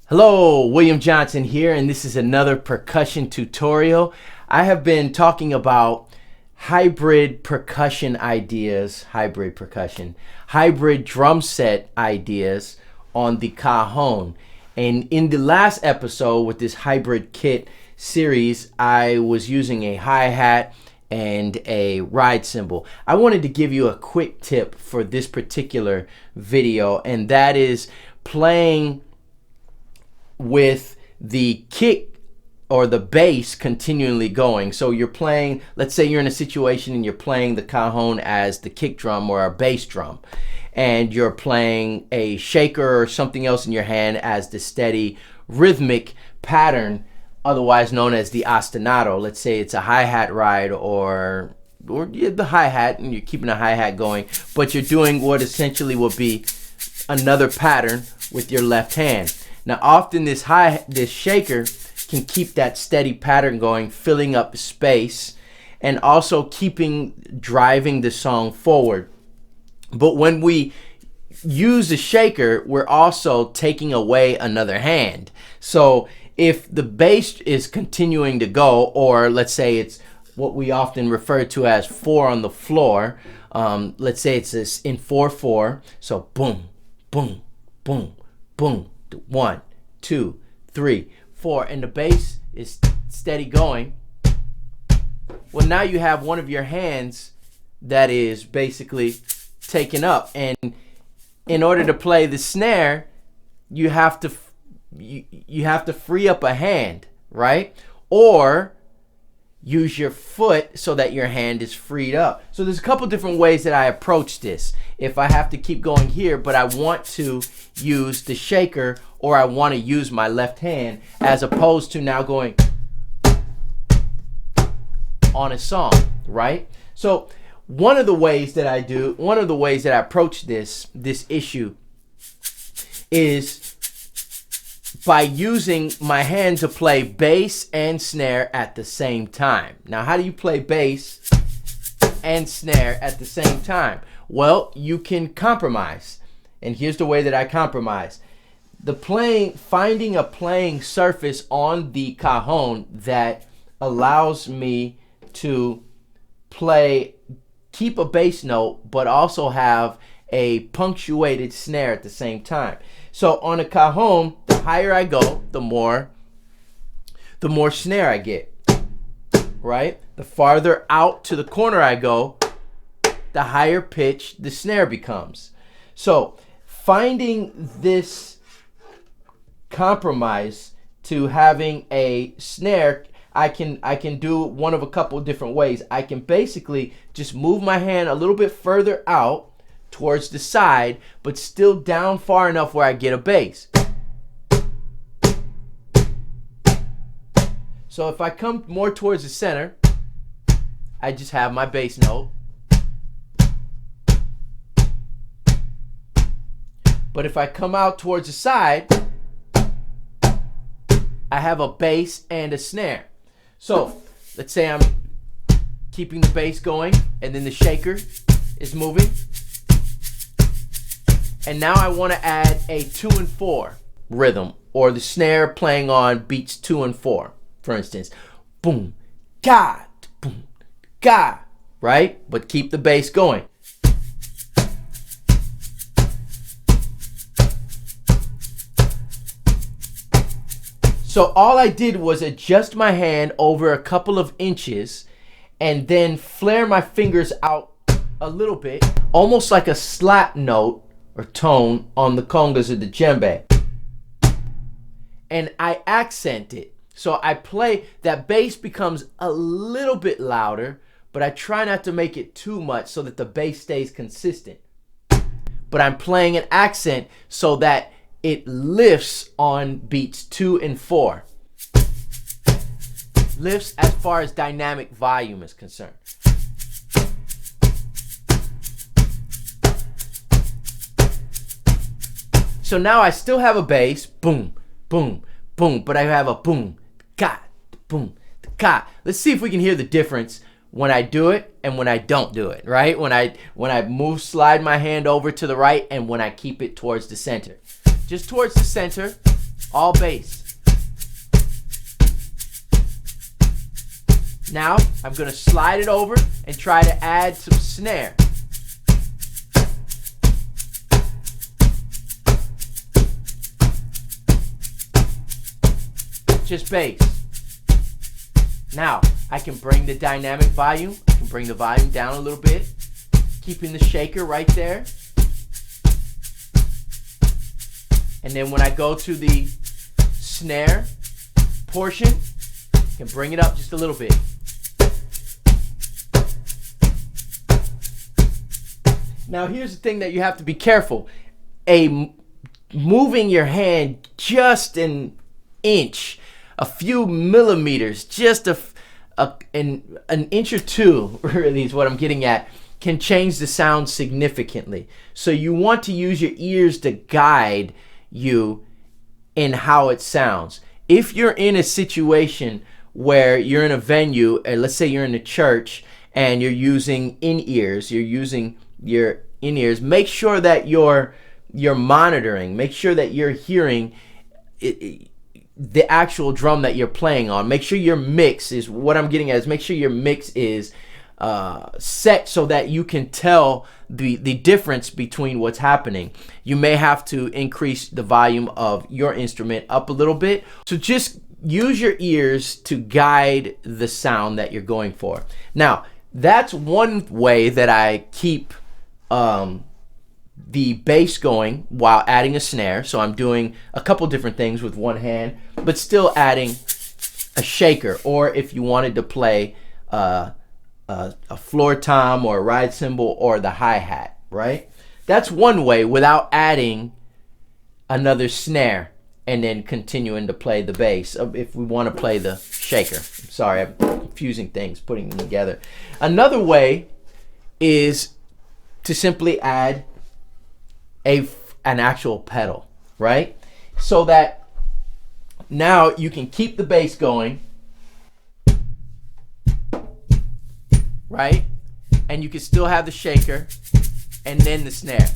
Hello, William Johnson here, and this is another percussion tutorial. I have been talking about hybrid percussion ideas, hybrid drum set ideas on the cajon. And in the last episode with this hybrid kit series, I was using a hi-hat and a ride cymbal. I wanted to give you a quick tip for this particular video, and that is playing with the kick or the bass continually going. So you're playing, let's say you're in a situation and you're playing the cajon as the kick drum or a bass drum, and you're playing a shaker or something else in your hand as the steady rhythmic pattern, otherwise known as the ostinato. Let's say it's a hi-hat ride or the hi-hat, and you're keeping a hi-hat going, but you're doing what essentially would be another pattern with your left hand. Now, often this shaker can keep that steady pattern going, filling up space, and also driving the song forward. But when we use the shaker, we're also taking away another hand. So if the bass is continuing to go, or let's say it's what we often refer to as 4 on the floor, let's say it's this in 4/4, so boom, boom, boom, boom, 1, 2, 3, 4, and the bass is steady going. Well, now you have one of your hands that is basically taken up, and in order to play the snare, you have to free up a hand, right? Or use your foot so that your hand is freed up. So there's a couple different ways that I approach this. If I have to keep going here, but I want to use the shaker, or I want to use my left hand, as opposed to now going on a song, right? So one of the ways that I approach this issue is by using my hand to play bass and snare at the same time. Now, how do you play bass and snare at the same time? Well, you can compromise. And here's the way that I compromise. Finding a playing surface on the cajon that allows me to keep a bass note, but also have a punctuated snare at the same time. So on a cajon, the higher I go, the more snare I get, right? The farther out to the corner I go, the higher pitch the snare becomes. So finding this compromise to having a snare, I can do one of a couple of different ways. I can basically just move my hand a little bit further out towards the side, but still down far enough where I get a bass. So if I come more towards the center, I just have my bass note. But if I come out towards the side, I have a bass and a snare. So let's say I'm keeping the bass going, and then the shaker is moving. And now I want to add a 2 and 4 rhythm, or the snare playing on beats 2 and 4. For instance, boom, ga, boom, ga, right? But keep the bass going. So all I did was adjust my hand over a couple of inches and then flare my fingers out a little bit, almost like a slap note or tone on the congas or the djembe. And I accent it. So I play, that bass becomes a little bit louder, but I try not to make it too much so that the bass stays consistent. But I'm playing an accent so that it lifts on beats 2 and 4. Lifts as far as dynamic volume is concerned. So now I still have a bass, boom, boom, boom, but I have a boom, ka, boom, ka. Let's see if we can hear the difference when I do it and when I don't do it, right? When I slide my hand over to the right, and when I keep it towards the center. Just towards the center all bass. Now, I'm going to slide it over and try to add some snare. Just bass. Now, I can bring the dynamic volume. I can bring the volume down a little bit, keeping the shaker right there. And then when I go to the snare portion, I can bring it up just a little bit. Now here's the thing that you have to be careful. Moving your hand just an inch, a few millimeters, just an inch or two, really is what I'm getting at, can change the sound significantly. So you want to use your ears to guide you in how it sounds. If you're in a situation where you're in a venue, and let's say you're in a church and you're using in-ears, make sure that you're monitoring, make sure that you're hearing the actual drum that you're playing on. Make sure your mix is, what I'm getting at is, make sure your mix is set so that you can tell the difference between what's happening. You may have to increase the volume of your instrument up a little bit. So just use your ears to guide the sound that you're going for. Now, that's one way that I keep the bass going while adding a snare. So I'm doing a couple different things with one hand, but still adding a shaker. Or if you wanted to play a floor tom or a ride cymbal or the hi-hat, right? That's one way without adding another snare and then continuing to play the bass. If we want to play the shaker. I'm sorry, I'm confusing things, putting them together. Another way is to simply add an actual pedal, right? So that now you can keep the bass going, right? And you can still have the shaker and then the snare.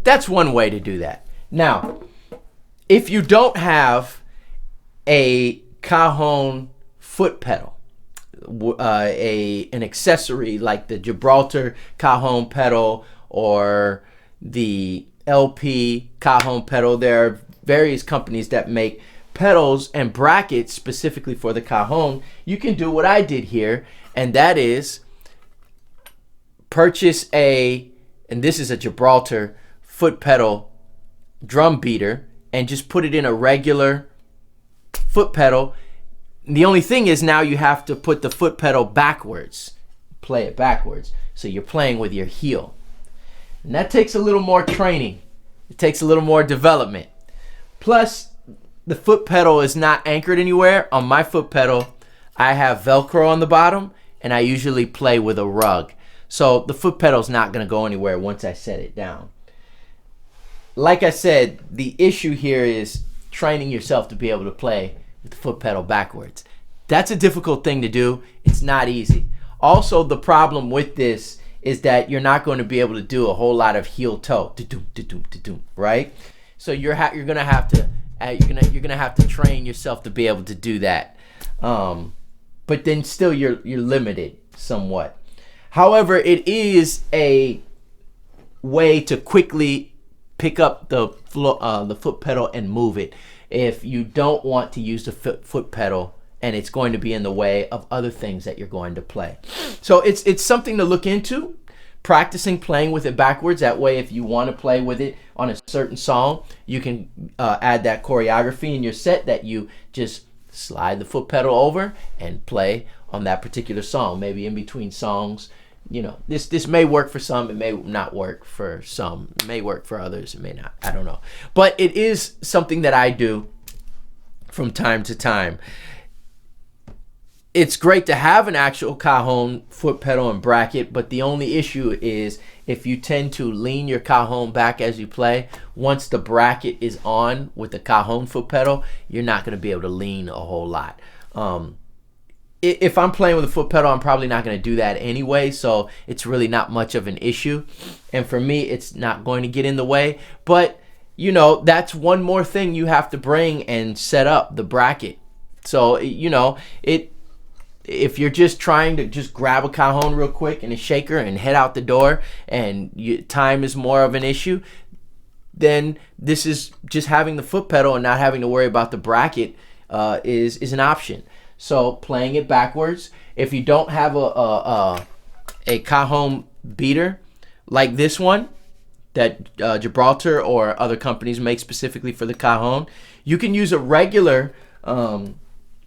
That's one way to do that. Now, if you don't have a cajon foot pedal, an accessory like the Gibraltar cajon pedal or the LP cajon pedal, there are various companies that make pedals and brackets specifically for the cajon. You can do what I did here, and that is purchase and this is a Gibraltar foot pedal drum beater, and just put it in a regular foot pedal. The only thing is now you have to put the foot pedal backwards, play it backwards, so you're playing with your heel. And that takes a little more training. It takes a little more development. Plus, the foot pedal is not anchored anywhere. On my foot pedal, I have Velcro on the bottom, and I usually play with a rug. So the foot pedal is not going to go anywhere once I set it down. Like I said, the issue here is training yourself to be able to play with the foot pedal backwards. That's a difficult thing to do. It's not easy. Also, the problem with this is that you're not going to be able to do a whole lot of heel toe, right? So you're gonna have to train yourself to be able to do that. But then still you're limited somewhat. However, it is a way to quickly pick up the foot pedal and move it if you don't want to use the foot pedal and it's going to be in the way of other things that you're going to play. So it's something to look into, practicing playing with it backwards. That way, if you want to play with it on a certain song, you can add that choreography in your set that you just slide the foot pedal over and play on that particular song, maybe in between songs. You know, this may work for some, it may not work for some, it may work for others, it may not, I don't know. But it is something that I do from time to time. It's great to have an actual cajon foot pedal and bracket, but the only issue is if you tend to lean your cajon back as you play, once the bracket is on with the cajon foot pedal, you're not going to be able to lean a whole lot. If I'm playing with a foot pedal, I'm probably not going to do that anyway, so it's really not much of an issue. And for me, it's not going to get in the way. But you know, that's one more thing you have to bring and set up the bracket. So, you know, if you're just trying to just grab a cajon real quick and a shaker and head out the door, and time is more of an issue, then this is just having the foot pedal and not having to worry about the bracket is an option. So playing it backwards. If you don't have a cajon beater like this one that Gibraltar or other companies make specifically for the cajon, you can use a regular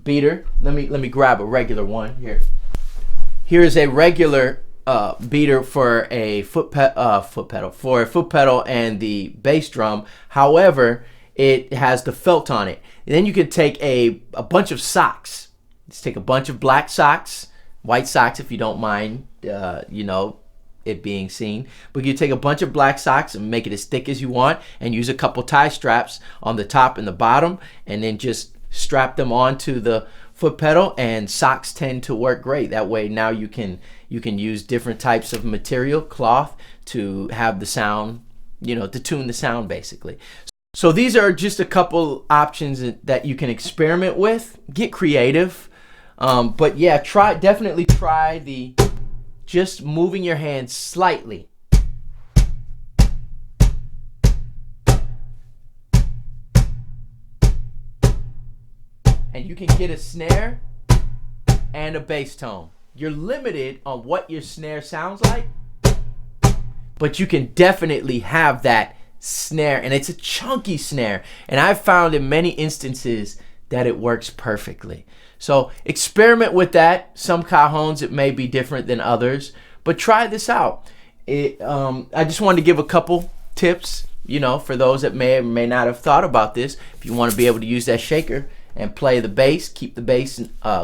beater. Let me grab a regular one here. Here's a regular beater for a foot pedal and the bass drum. However, it has the felt on it. And then you can take a bunch of socks. Let's take a bunch of black socks, white socks if you don't mind, you know, it being seen. But you take a bunch of black socks and make it as thick as you want, and use a couple tie straps on the top and the bottom, and then just strap them onto the foot pedal. And socks tend to work great. That way now you can use different types of material, cloth, to have the sound, you know, to tune the sound basically. So these are just a couple options that you can experiment with. Get creative. But yeah, definitely try the just moving your hands slightly. And you can get a snare and a bass tone. You're limited on what your snare sounds like, but you can definitely have that snare, and it's a chunky snare. And I've found in many instances that it works perfectly. So experiment with that. Some cajons, it may be different than others, but try this out. I just wanted to give a couple tips, you know, for those that may or may not have thought about this. If you want to be able to use that shaker and play the bass, keep the bass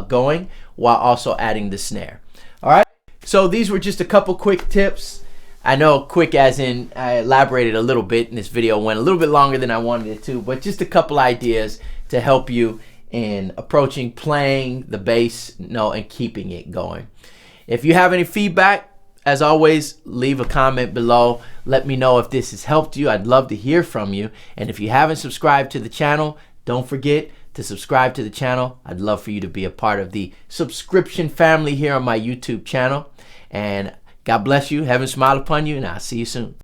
going while also adding the snare. All right, so these were just a couple quick tips. I know quick as in I elaborated a little bit, and this video went a little bit longer than I wanted it to, but just a couple ideas to help you in approaching playing the bass note and keeping it going. If you have any feedback, as always, leave a comment below. Let me know if this has helped you. I'd love to hear from you. And if you haven't subscribed to the channel, don't forget to subscribe to the channel. I'd love for you to be a part of the subscription family here on my YouTube channel. And God bless you. Heaven smile upon you, and I'll see you soon.